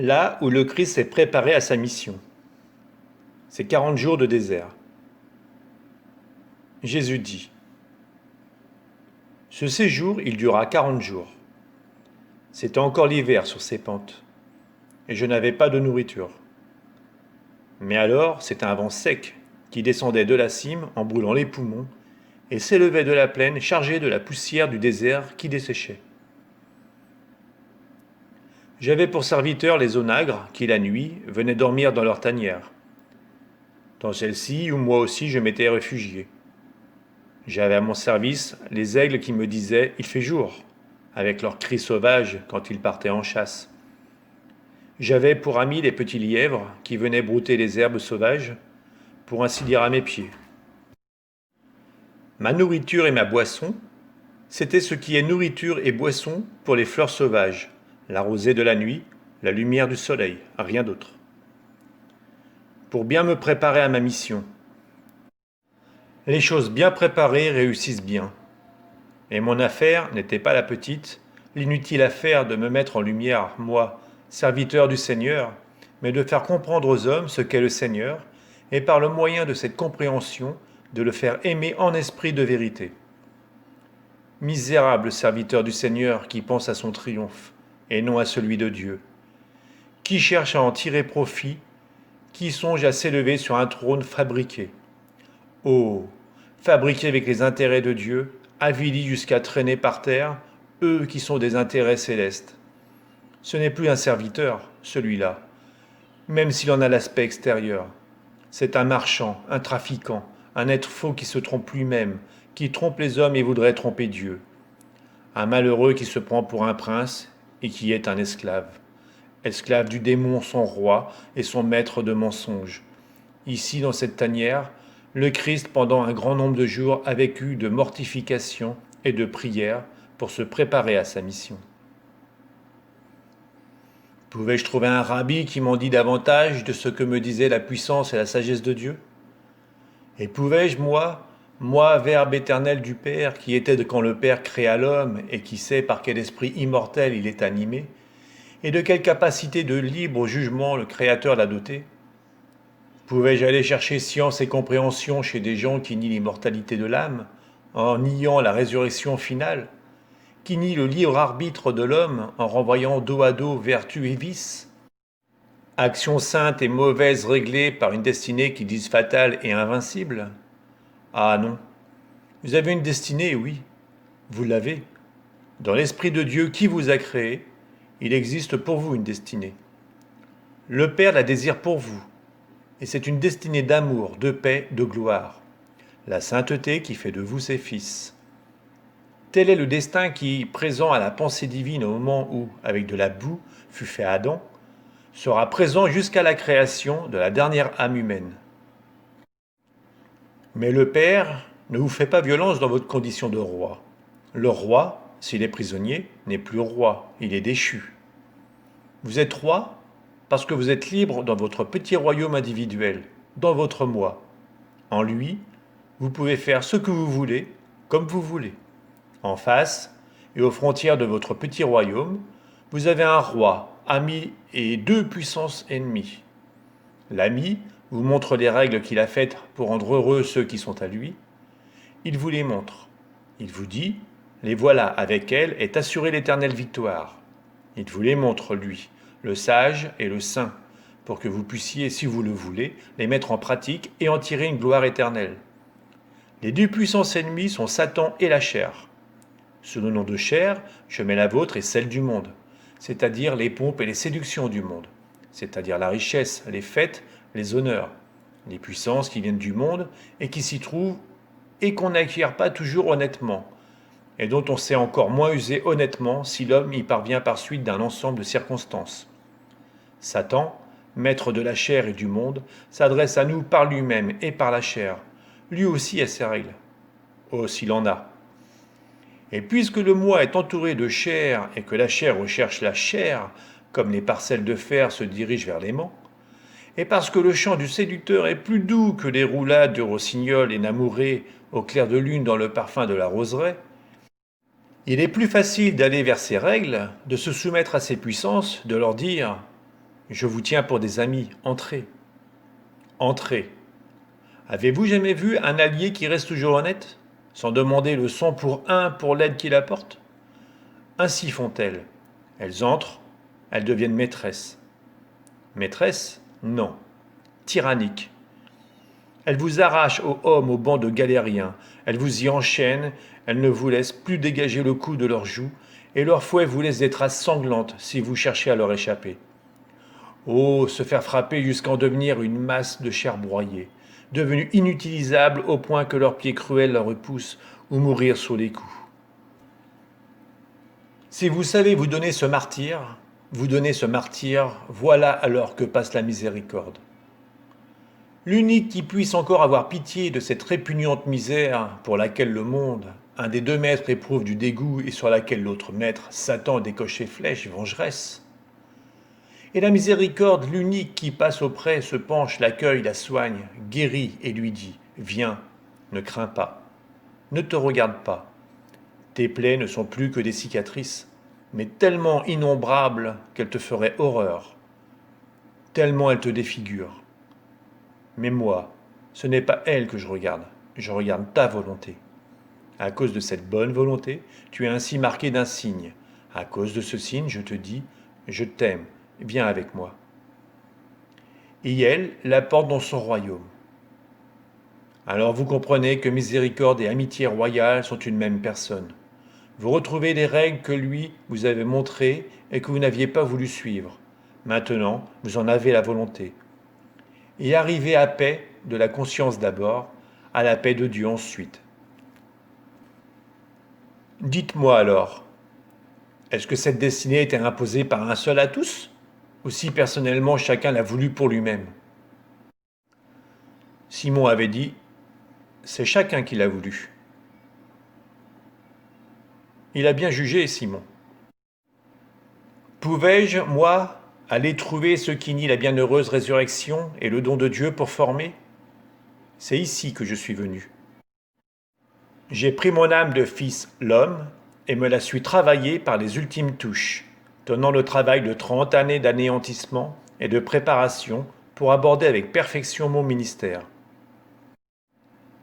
Là où le Christ s'est préparé à sa mission. C'est 40 jours de désert. Jésus dit, ce séjour, il dura 40 jours. C'était encore l'hiver sur ces pentes, et je n'avais pas de nourriture. Mais alors, c'était un vent sec qui descendait de la cime en brûlant les poumons, et s'élevait de la plaine chargé de la poussière du désert qui desséchait. J'avais pour serviteurs les onagres qui, la nuit, venaient dormir dans leur tanière. Dans celle-ci, où moi aussi je m'étais réfugié. J'avais à mon service les aigles qui me disaient « Il fait jour », avec leurs cris sauvages quand ils partaient en chasse. J'avais pour amis les petits lièvres qui venaient brouter les herbes sauvages, pour ainsi dire à mes pieds. Ma nourriture et ma boisson, c'était ce qui est nourriture et boisson pour les fleurs sauvages, la rosée de la nuit, la lumière du soleil, rien d'autre. Pour bien me préparer à ma mission. Les choses bien préparées réussissent bien. Et mon affaire n'était pas la petite, l'inutile affaire de me mettre en lumière, moi, serviteur du Seigneur, mais de faire comprendre aux hommes ce qu'est le Seigneur, et par le moyen de cette compréhension, de le faire aimer en esprit de vérité. Misérable serviteur du Seigneur qui pense à son triomphe, et non à celui de Dieu, qui cherche à en tirer profit, qui songe à s'élever sur un trône fabriqué. Oh, fabriqué avec les intérêts de Dieu, avilis jusqu'à traîner par terre, eux qui sont des intérêts célestes. Ce n'est plus un serviteur, celui-là, même s'il en a l'aspect extérieur. C'est un marchand, un trafiquant, un être faux qui se trompe lui-même, qui trompe les hommes et voudrait tromper Dieu. Un malheureux qui se prend pour un prince et qui est un esclave. Esclave du démon son roi et son maître de mensonges. Ici, dans cette tanière, le Christ, pendant un grand nombre de jours, a vécu de mortification et de prière pour se préparer à sa mission. Pouvais-je trouver un rabbi qui m'en dit davantage de ce que me disait la puissance et la sagesse de Dieu? Et pouvais-je, moi, Verbe éternel du Père, qui était de quand le Père créa l'homme et qui sait par quel esprit immortel il est animé, et de quelle capacité de libre jugement le Créateur l'a doté? Pouvais-je aller chercher science et compréhension chez des gens qui nient l'immortalité de l'âme, en niant la résurrection finale, qui nient le libre arbitre de l'homme en renvoyant dos à dos vertu et vice? Actions saintes et mauvaises réglées par une destinée qu'ils disent fatale et invincible? Ah non, vous avez une destinée, oui, vous l'avez. Dans l'Esprit de Dieu qui vous a créé, il existe pour vous une destinée. Le Père la désire pour vous, et c'est une destinée d'amour, de paix, de gloire. La sainteté qui fait de vous ses fils. Tel est le destin qui, présent à la pensée divine au moment où, avec de la boue, fut fait Adam, sera présent jusqu'à la création de la dernière âme humaine. Mais le Père ne vous fait pas violence dans votre condition de roi. Le roi, s'il est prisonnier, n'est plus roi, il est déchu. Vous êtes roi parce que vous êtes libre dans votre petit royaume individuel, dans votre moi. En lui, vous pouvez faire ce que vous voulez, comme vous voulez. En face, et aux frontières de votre petit royaume, vous avez un roi, ami et deux puissances ennemies. L'ami vous montre les règles qu'il a faites pour rendre heureux ceux qui sont à lui. Il vous les montre. Il vous dit, les voilà, avec elles est assurée l'éternelle victoire. Il vous les montre, lui, le sage et le saint, pour que vous puissiez, si vous le voulez, les mettre en pratique et en tirer une gloire éternelle. Les deux puissances ennemies sont Satan et la chair. Sous le nom de chair, je mets la vôtre et celle du monde, c'est-à-dire les pompes et les séductions du monde, c'est-à-dire la richesse, les fêtes, les honneurs, les puissances qui viennent du monde et qui s'y trouvent et qu'on n'acquiert pas toujours honnêtement, et dont on sait encore moins user honnêtement si l'homme y parvient par suite d'un ensemble de circonstances. Satan, maître de la chair et du monde, s'adresse à nous par lui-même et par la chair. Lui aussi a ses règles. Oh, s'il en a. Et puisque le moi est entouré de chair et que la chair recherche la chair, comme les parcelles de fer se dirigent vers l'aimant, et parce que le chant du séducteur est plus doux que les roulades du rossignol énamouré au clair de lune dans le parfum de la roseraie, il est plus facile d'aller vers ces règles, de se soumettre à ces puissances, de leur dire Je vous tiens pour des amis, entrez. Entrez. Avez-vous jamais vu un allié qui reste toujours honnête, sans demander le 100 pour 1 pour l'aide qu'il apporte? Ainsi font-elles. Elles entrent, elles deviennent maîtresses. Maîtresses? Non. Tyranniques. Elles vous arrachent aux hommes au banc de galériens, elles vous y enchaînent, elles ne vous laissent plus dégager le cou de leurs joues, et leur fouet vous laisse des traces sanglantes si vous cherchez à leur échapper. Oh, se faire frapper jusqu'à en devenir une masse de chair broyée, devenue inutilisable au point que leurs pieds cruels la repoussent, ou mourir sous les coups. Si vous savez vous donner ce martyr, voilà alors que passe la miséricorde. L'unique qui puisse encore avoir pitié de cette répugnante misère pour laquelle le monde, un des deux maîtres éprouve du dégoût et sur laquelle l'autre maître, Satan, décoche ses flèches vengeresse. Et la miséricorde, l'unique qui passe auprès, se penche, l'accueille, la soigne, guérit et lui dit « Viens, ne crains pas, ne te regarde pas. Tes plaies ne sont plus que des cicatrices, mais tellement innombrables qu'elles te feraient horreur, tellement elles te défigurent. Mais moi, ce n'est pas elle que je regarde ta volonté. À cause de cette bonne volonté, tu es ainsi marqué d'un signe. À cause de ce signe, je te dis, je t'aime, viens avec moi. Et elle la porte dans son royaume. Alors vous comprenez que miséricorde et amitié royale sont une même personne. Vous retrouvez les règles que lui vous avait montrées et que vous n'aviez pas voulu suivre. Maintenant, vous en avez la volonté. Et arrivez à paix de la conscience d'abord, à la paix de Dieu ensuite. Dites-moi alors, est-ce que cette destinée était imposée par un seul à tous, ou si personnellement chacun l'a voulu pour lui-même? Simon avait dit, c'est chacun qui l'a voulu. Il a bien jugé, Simon. Pouvais-je, moi, aller trouver ceux qui nient la bienheureuse résurrection et le don de Dieu pour former? C'est ici que je suis venu. J'ai pris mon âme de fils l'homme et me la suis travaillée par les ultimes touches, donnant le travail de 30 années d'anéantissement et de préparation pour aborder avec perfection mon ministère.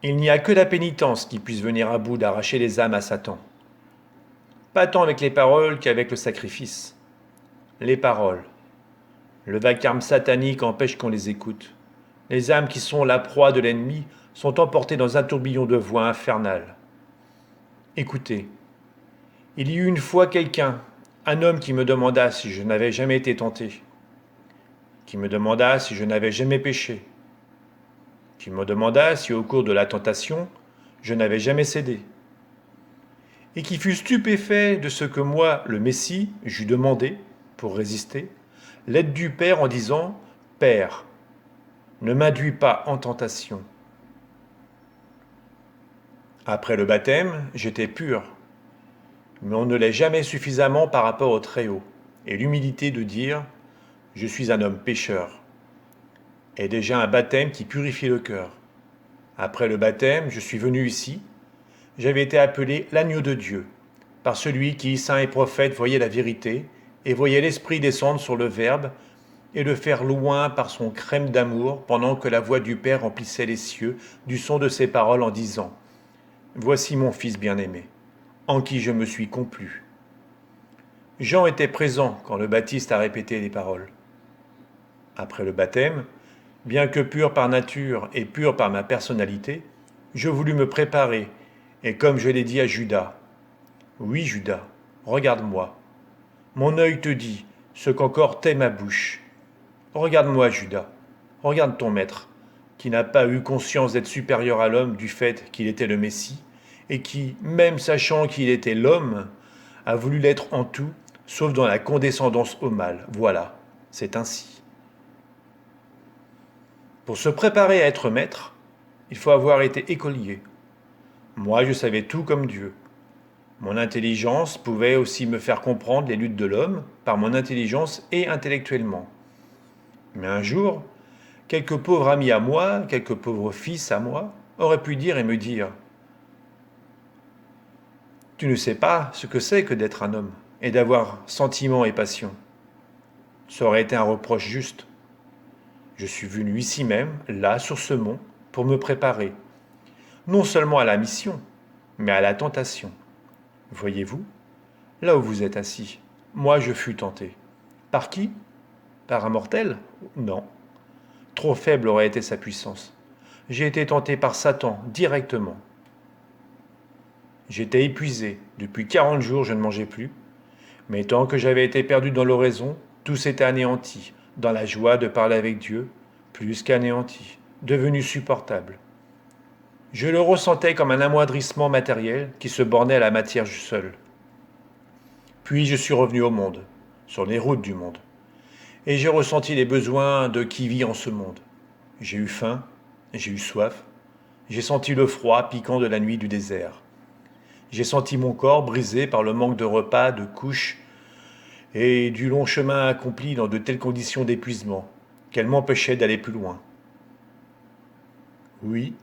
Il n'y a que la pénitence qui puisse venir à bout d'arracher les âmes à Satan. Pas tant avec les paroles qu'avec le sacrifice. Les paroles. Le vacarme satanique empêche qu'on les écoute. Les âmes qui sont la proie de l'ennemi sont emportées dans un tourbillon de voix infernale. Écoutez, il y eut une fois quelqu'un, un homme qui me demanda si je n'avais jamais été tenté, qui me demanda si je n'avais jamais péché, qui me demanda si au cours de la tentation, je n'avais jamais cédé, et qui fut stupéfait de ce que moi, le Messie, j'eus demandé, pour résister, l'aide du Père en disant « Père, ne m'induis pas en tentation ». Après le baptême, j'étais pur, mais on ne l'est jamais suffisamment par rapport au Très-Haut, et l'humilité de dire « Je suis un homme pécheur » est déjà un baptême qui purifie le cœur. Après le baptême, je suis venu ici, j'avais été appelé l'agneau de Dieu, par celui qui, saint et prophète, voyait la vérité, et voyait l'Esprit descendre sur le Verbe, et le faire loin par son crème d'amour, pendant que la voix du Père remplissait les cieux du son de ses paroles en disant « Voici mon Fils bien-aimé, en qui je me suis complu. » Jean était présent quand le Baptiste a répété les paroles. Après le baptême, bien que pur par nature et pur par ma personnalité, je voulus me préparer, et comme je l'ai dit à Judas, « Oui, Judas, regarde-moi. Mon œil te dit ce qu'encore tait ma bouche. Regarde-moi, Judas, regarde ton maître, qui n'a pas eu conscience d'être supérieur à l'homme du fait qu'il était le Messie, et qui, même sachant qu'il était l'homme, a voulu l'être en tout, sauf dans la condescendance au mal. Voilà, c'est ainsi. » Pour se préparer à être maître, il faut avoir été écolier. Moi, je savais tout comme Dieu. Mon intelligence pouvait aussi me faire comprendre les luttes de l'homme par mon intelligence et intellectuellement. Mais un jour, quelques pauvres amis à moi, quelques pauvres fils à moi, auraient pu dire et me dire « Tu ne sais pas ce que c'est que d'être un homme et d'avoir sentiments et passions. Ça aurait été un reproche juste. Je suis venu ici même, là, sur ce mont, pour me préparer, non seulement à la mission, mais à la tentation. Voyez-vous, là où vous êtes assis, moi je fus tenté. Par qui? Par un mortel? Non. Trop faible aurait été sa puissance. J'ai été tenté par Satan directement. J'étais épuisé. Depuis 40 jours, je ne mangeais plus. Mais tant que j'avais été perdu dans l'oraison, tout s'était anéanti, dans la joie de parler avec Dieu, plus qu'anéanti, devenu supportable. Je le ressentais comme un amoindrissement matériel qui se bornait à la matière seule. Puis je suis revenu au monde, sur les routes du monde, et j'ai ressenti les besoins de qui vit en ce monde. J'ai eu faim, j'ai eu soif, j'ai senti le froid piquant de la nuit du désert. J'ai senti mon corps brisé par le manque de repas, de couches, et du long chemin accompli dans de telles conditions d'épuisement qu'elles m'empêchaient d'aller plus loin. Oui,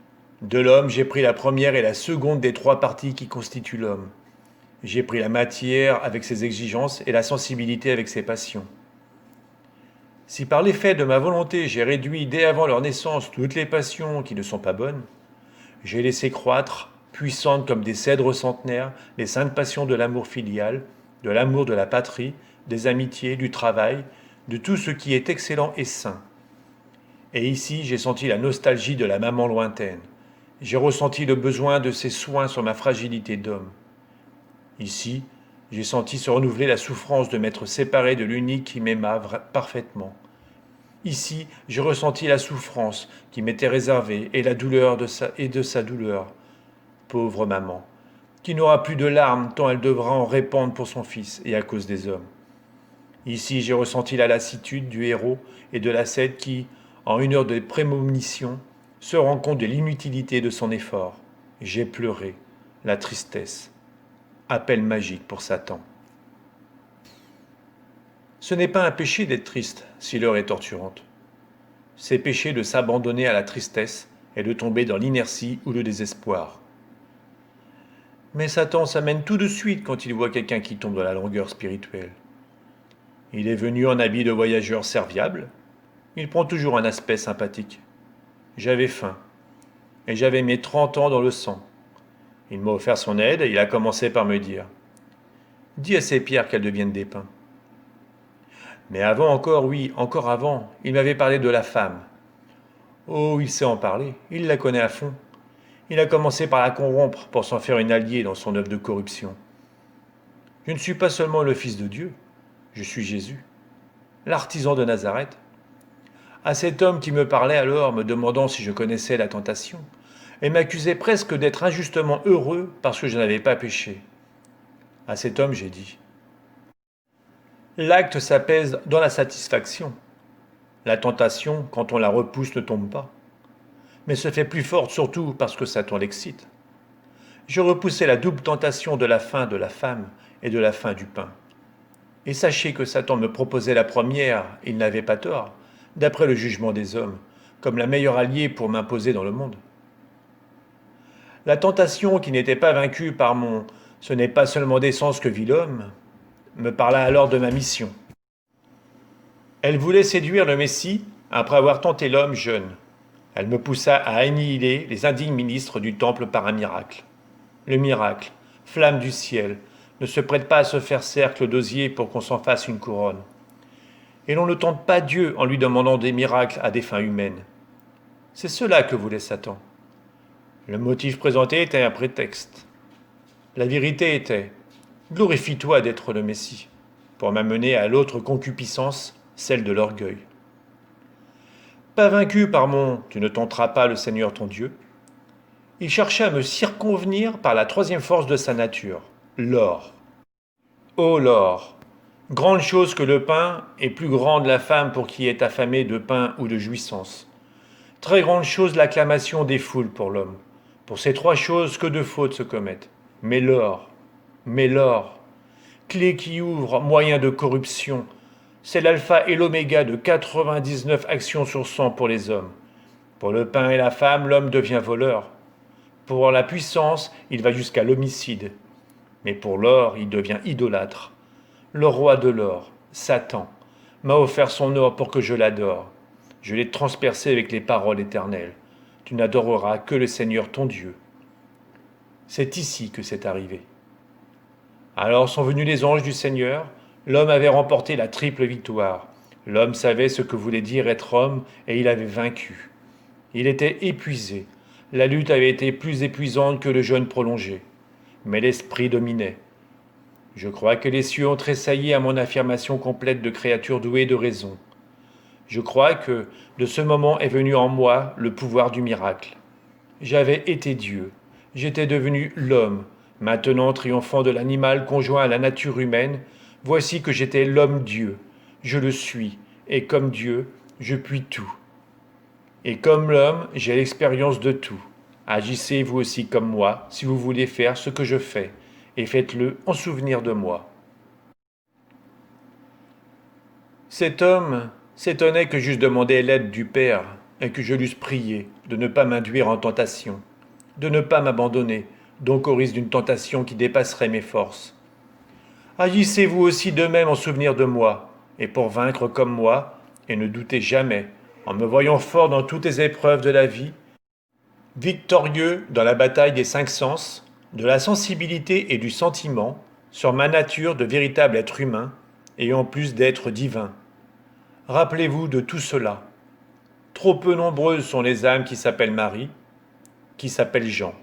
de l'homme, j'ai pris la première et la seconde des 3 parties qui constituent l'homme. J'ai pris la matière avec ses exigences et la sensibilité avec ses passions. Si par l'effet de ma volonté j'ai réduit dès avant leur naissance toutes les passions qui ne sont pas bonnes, j'ai laissé croître, puissantes comme des cèdres centenaires, les saintes passions de l'amour filial, de l'amour de la patrie, des amitiés, du travail, de tout ce qui est excellent et saint. Et ici, j'ai senti la nostalgie de la maman lointaine. J'ai ressenti le besoin de ses soins sur ma fragilité d'homme. Ici, j'ai senti se renouveler la souffrance de m'être séparé de l'unique qui m'aima parfaitement. Ici, j'ai ressenti la souffrance qui m'était réservée et la douleur de sa douleur. Pauvre maman, qui n'aura plus de larmes tant elle devra en répandre pour son fils et à cause des hommes. Ici, j'ai ressenti la lassitude du héros et de l'ascète qui, en une heure de prémonition, se rend compte de l'inutilité de son effort. J'ai pleuré, la tristesse. Appel magique pour Satan. Ce n'est pas un péché d'être triste si l'heure est torturante. C'est péché de s'abandonner à la tristesse et de tomber dans l'inertie ou le désespoir. Mais Satan s'amène tout de suite quand il voit quelqu'un qui tombe dans la langueur spirituelle. Il est venu en habit de voyageur serviable. Il prend toujours un aspect sympathique. J'avais faim, et j'avais mes 30 ans dans le sang. Il m'a offert son aide et il a commencé par me dire « Dis à ces pierres qu'elles deviennent des pains. » Mais avant encore, oui, encore avant, il m'avait parlé de la femme. Oh, il sait en parler, il la connaît à fond. Il a commencé par la corrompre pour s'en faire une alliée dans son œuvre de corruption. Je ne suis pas seulement le Fils de Dieu, je suis Jésus, l'artisan de Nazareth. À cet homme qui me parlait alors, me demandant si je connaissais la tentation, et m'accusait presque d'être injustement heureux parce que je n'avais pas péché. À cet homme, j'ai dit « L'acte s'apaise dans la satisfaction. La tentation, quand on la repousse, ne tombe pas, mais se fait plus forte surtout parce que Satan l'excite. Je repoussai la double tentation de la faim de la femme et de la faim du pain. Et sachez que Satan me proposait la première, il n'avait pas tort, d'après le jugement des hommes, comme la meilleure alliée pour m'imposer dans le monde. La tentation qui n'était pas vaincue par mon « ce n'est pas seulement d'essence que vit l'homme » me parla alors de ma mission. Elle voulait séduire le Messie après avoir tenté l'homme jeune. Elle me poussa à annihiler les indignes ministres du temple par un miracle. Le miracle, flamme du ciel, ne se prête pas à se faire cercle d'osier pour qu'on s'en fasse une couronne. Et l'on ne tente pas Dieu en lui demandant des miracles à des fins humaines. C'est cela que voulait Satan. Le motif présenté était un prétexte. La vérité était « Glorifie-toi d'être le Messie » pour m'amener à l'autre concupiscence, celle de l'orgueil. Pas vaincu par mon « Tu ne tenteras pas le Seigneur ton Dieu », il chercha à me circonvenir par la troisième force de sa nature, l'or. Ô l'or, grande chose que le pain, et plus grande la femme pour qui est affamée de pain ou de jouissance. Très grande chose l'acclamation des foules pour l'homme. Pour ces 3 choses, que de fautes se commettent. Mais l'or, clé qui ouvre, moyen de corruption, c'est l'alpha et l'oméga de 99 actions sur 100 pour les hommes. Pour le pain et la femme, l'homme devient voleur. Pour la puissance, il va jusqu'à l'homicide. Mais pour l'or, il devient idolâtre. Le roi de l'or, Satan, m'a offert son or pour que je l'adore. Je l'ai transpercé avec les paroles éternelles. Tu n'adoreras que le Seigneur ton Dieu. C'est ici que c'est arrivé. Alors sont venus les anges du Seigneur. L'homme avait remporté la triple victoire. L'homme savait ce que voulait dire être homme et il avait vaincu. Il était épuisé. La lutte avait été plus épuisante que le jeûne prolongé. Mais l'esprit dominait. Je crois que les cieux ont tressailli à mon affirmation complète de créature douée de raison. Je crois que de ce moment est venu en moi le pouvoir du miracle. J'avais été Dieu. J'étais devenu l'homme. Maintenant, triomphant de l'animal conjoint à la nature humaine, voici que j'étais l'homme-dieu. Je le suis, et comme Dieu, je puis tout. Et comme l'homme, j'ai l'expérience de tout. Agissez vous aussi comme moi, si vous voulez faire ce que je fais, et faites-le en souvenir de moi. Cet homme s'étonnait que j'eusse demandé l'aide du Père, et que je l'eusse prié de ne pas m'induire en tentation, de ne pas m'abandonner, donc au risque d'une tentation qui dépasserait mes forces. Agissez vous aussi de même en souvenir de moi, et pour vaincre comme moi, et ne doutez jamais, en me voyant fort dans toutes les épreuves de la vie, victorieux dans la bataille des cinq sens, de la sensibilité et du sentiment, sur ma nature de véritable être humain, et en plus d'être divin. Rappelez-vous de tout cela. Trop peu nombreuses sont les âmes qui s'appellent Marie, qui s'appellent Jean.